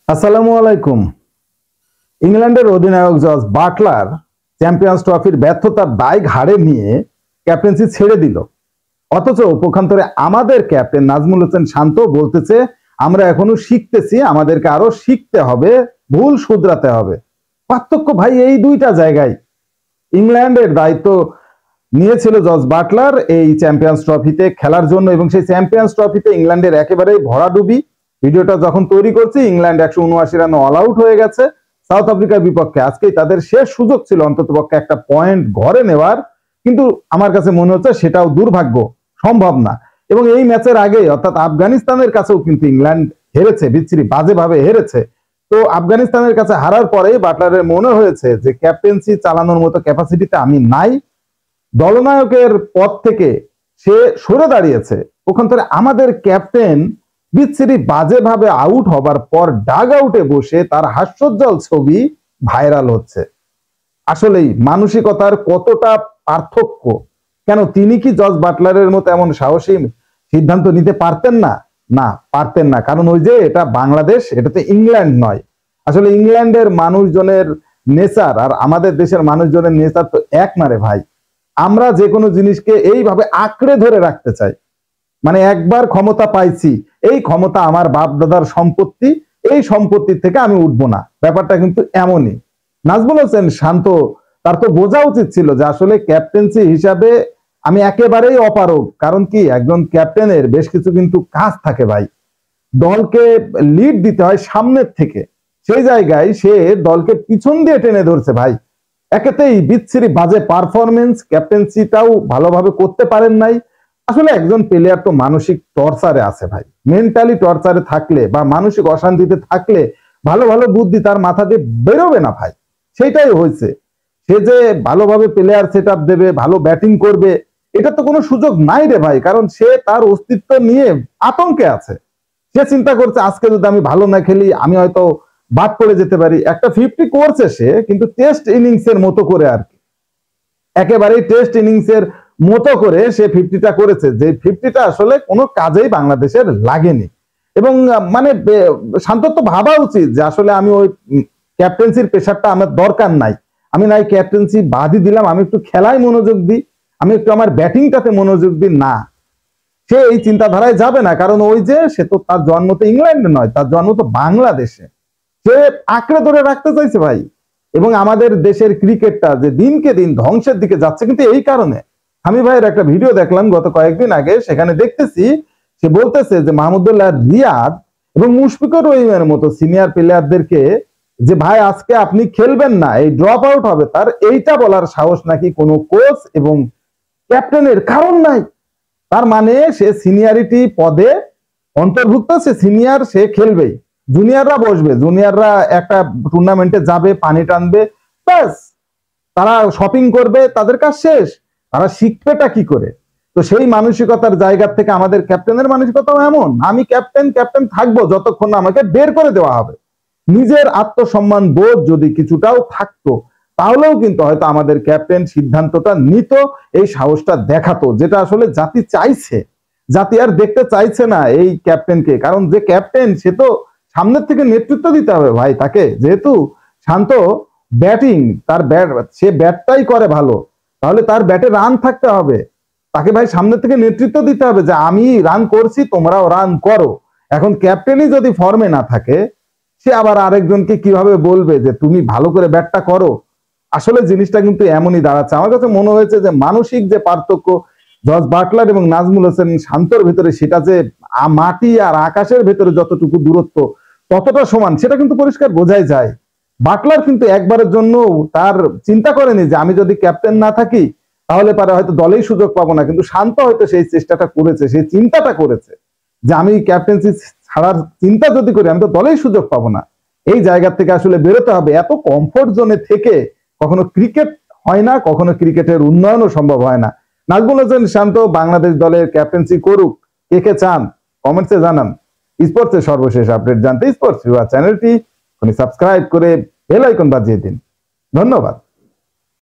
আসসালামু আলাইকুম। ইংল্যান্ডের অধিনায়ক জর্জ বাটলার চ্যাম্পিয়ন্স ট্রফির ব্যর্থতার দায় ঘাড়ে নিয়ে ক্যাপ্টেন্সি ছেড়ে দিল। অথচ পক্ষান্তরে আমাদের ক্যাপ্টেন নাজমুল হোসেন শান্ত বলতেছে আমরা এখনো শিখতেছি, আমাদেরকে আরো শিখতে হবে, ভুল শুধরাতে হবে। পার্থক্য ভাই এই দুইটা জায়গায়। ইংল্যান্ডের দায়িত্ব নিয়েছিল জর্জ বাটলার এই চ্যাম্পিয়ন্স ট্রফিতে খেলার জন্য, এবং সেই চ্যাম্পিয়ন্স ট্রফিতে ইংল্যান্ডের একেবারেই ভরাডুবি। ভিডিওটা যখন তৈরি করছি ইংল্যান্ড 179 রানে অল আউট হয়ে গেছে সাউথ আফ্রিকার বিপক্ষে। আজকেই তাদের শেষ সুযোগ ছিল অন্ততপক্ষে একটা পয়েন্ট ঘরে নেওয়ার, কিন্তু আমার কাছে মনে হচ্ছে সেটাও দুর্ভাগ্য, সম্ভব না। এবং এই ম্যাচের আগে অর্থাৎ আফগানিস্তানের কাছেও কিন্তু ইংল্যান্ড হেরেছে, বিচ্ছিরি বাজেভাবে হেরেছে। তো আফগানিস্তানের কাছে হারার পরেই বাটলারের মনে হয়েছে যে ক্যাপ্টেন্সি চালানোর মতো ক্যাপাসিটিতে আমি নাই, দলনায়কের পদ থেকে সে সরে দাঁড়িয়েছে। ওখানে আমাদের ক্যাপ্টেন বিচ্ছিরি বাজেভাবে আউট হবার পর ডাগ আউটে বসে তার হাস্যোজ্জ্বল ছবি ভাইরাল হচ্ছে। আসলেই মানসিকতার কতটা পার্থক্য। কেন তিনি কি জর্জ বাটলারের মতো এমন সাহসী সিদ্ধান্ত নিতে পারতেন না? না, পারতেন না। কারণ ওই যে এটা বাংলাদেশ, এটা তো ইংল্যান্ড নয়। আসলে ইংল্যান্ডের মানুষজনের নেচার আর আমাদের দেশের মানুষজনের নেচার তো এক না রে ভাই। আমরা যে কোনো জিনিসকে এইভাবে আঁকড়ে ধরে রাখতে চাই। মানে একবার ক্ষমতা পাইছি, এই ক্ষমতা আমার বাপ দাদার সম্পত্তি, এই সম্পত্তি থেকে আমি উঠবো না। ব্যাপারটা কিন্তু এমনই। নাজমুল হোসেন শান্ত তার তো বোঝা উচিত ছিল যে আসলে ক্যাপ্টেন্সি হিসাবে আমি একেবারেই অপারগ। কারণ কি, একজন ক্যাপ্টেনের বেশ কিছু কিন্তু কাজ থাকে ভাই। দলকে লিড দিতে হয় সামনের থেকে, সেই জায়গায় সে দলকে পিছন দিয়ে টেনে ধরছে ভাই। একেতেই বিচ্ছিরি বাজে পারফরমেন্স, ক্যাপ্টেন্সিটাও ভালোভাবে করতে পারেন নাই। আসলে একজন প্লেয়ার তো মানসিক টর্চারে আছে ভাই। মেন্টালি টর্চারে থাকলে বা মানসিক অশান্তিতে থাকলে ভালো ভালো বুদ্ধি তার মাথা দিয়ে বেরোবে না ভাই। সেটাই হয়েছে। সে যে ভালোভাবে প্লেয়ার সেট আপ দেবে, ভালো ব্যাটিং করবে, এটা তো কোনো সুযোগ নাই রে ভাই। কারণ সে তার অস্তিত্ব নিয়ে আতঙ্কে আছে। সে চিন্তা করছে আজকে যদি আমি ভালো না খেলি আমি হয়তো বাদ পড়ে যেতে পারি। একটা 50 করছে সে, কিন্তু টেস্ট ইনিংস এর মতো করে আর কি, একেবারেই টেস্ট ইনিংস এর মতো করে সে 50টা করেছে, যে 50টা আসলে কোনো কাজেই বাংলাদেশের লাগেনি। এবং মানে শান্ত তো ভাবা উচিত যে আসলে আমি ওই ক্যাপ্টেন্সির প্রেশারটা আমার দরকার নাই, আমি নাই ক্যাপ্টেন্সি বাদই দিলাম, আমি একটু খেলায় মনোযোগ দিই, আমি একটু আমার ব্যাটিংটাতে মনোযোগ দিই। না, সে এই চিন্তাধারায় যাবে না। কারণ ওই যে সে তো তার জন্ম তো ইংল্যান্ডে নয়, তার জন্ম তো বাংলাদেশে। সে আঁকড়ে ধরে রাখতে চাইছে ভাই। এবং আমাদের দেশের ক্রিকেটটা যে দিনকে দিন ধ্বংসের দিকে যাচ্ছে কিন্তু এই কারণে। আমি ভাইয়ের একটা ভিডিও দেখলাম গত কয়েকদিন আগে, সেখানে দেখতেছি সে বলতেছে যে মাহমুদুল্লাহ রিয়াদ এবং মুশফিকুর রহিমের মতো সিনিয়র প্লেয়ারদেরকে যে ভাই আজকে আপনি খেলবেন না, এই ড্রপ আউট হবে, তার এইটা বলার সাহস নাকি কোনো কোচ এবং ক্যাপ্টেনের কারণ নাই। তার মানে সে সিনিয়রিটি পদে অন্তর্ভুক্ত, সে সিনিয়র, সে খেলবেই। জুনিয়ররা বসবে, জুনিয়ররা একটা টুর্নামেন্টে যাবে, পানি টানবে, ব্যাস তারা শপিং করবে, তাদের কাজ শেষ। তারা শিখবেটা কি করে? তো সেই মানসিকতার জায়গা থেকে আমাদের ক্যাপ্টেনের মানসিকতাও এমন, আমি ক্যাপ্টেন ক্যাপ্টেন থাকবো যতক্ষণ না আমাকে বের করে দেওয়া হবে। নিজের আত্মসম্মান বোধ যদি কিছুটাও থাকতো তাহলেও কিন্তু হয়তো আমাদের ক্যাপ্টেন সিদ্ধান্তটা নিত, এই সাহসটা দেখাতো, যেটা আসলে জাতি চাইছে। জাতি আর দেখতে চাইছে না এই ক্যাপ্টেনকে। কারণ যে ক্যাপ্টেন সে তো সামনের থেকে নেতৃত্ব দিতে হবে ভাই তাকে। যেহেতু শান্ত ব্যাটিং, তার ব্যাট, সে ব্যাটটাই করে ভালো, তাহলে তার ব্যাটে রান থাকতে হবে। তাকে ভাই সামনের থেকে নেতৃত্ব দিতে হবে যে আমি রান করছি, তোমরাও রান করো। এখন ক্যাপ্টেনই যদি ফর্মে না থাকে, সে আবার আরেকজনকে কিভাবে বলবে যে তুমি ভালো করে ব্যাটটা করো? আসলে জিনিসটা কিন্তু এমনই দাঁড়াচ্ছে। আমার কাছে মনে হয়েছে যে মানসিক যে পার্থক্য জর্জ বাটলার এবং নাজমুল হোসেন শান্তর ভিতরে, সেটা যে মাটি আর আকাশের ভেতরে যতটুকু দূরত্ব ততটা সমান, সেটা কিন্তু পরিষ্কার বোঝাই যায়। বাটলার কিন্তু একবারের জন্য তার চিন্তা করেনি যে আমি যদি ক্যাপ্টেন না থাকি তাহলে পারে হয়তো দলেই সুযোগ পাবো না। কিন্তু শান্ত হয়তো সেই চেষ্টাটা করেছে, সেই চিন্তাটা করেছে যে আমি ক্যাপ্টেন্সি ছাড়ার চিন্তা যদি করি আমি তো দলেই সুযোগ পাবো না। এই জায়গা থেকে আসলে বেরোতে হবে। এত কমফোর্ট জোনে থেকে কখনো ক্রিকেট হয় না, কখনো ক্রিকেটের উন্নয়নও সম্ভব হয় না। নাজমুল হোসেন শান্ত বাংলাদেশ দলের ক্যাপ্টেন্সি করুক, কে কে চান কমেন্টসে জানান। স্পোর্টসের সর্বশেষ আপডেট জানতে স্পোর্টস চ্যানেলটি সাবস্ক্রাইব করে বেল আইকন বাজিয়ে দিন। ধন্যবাদ।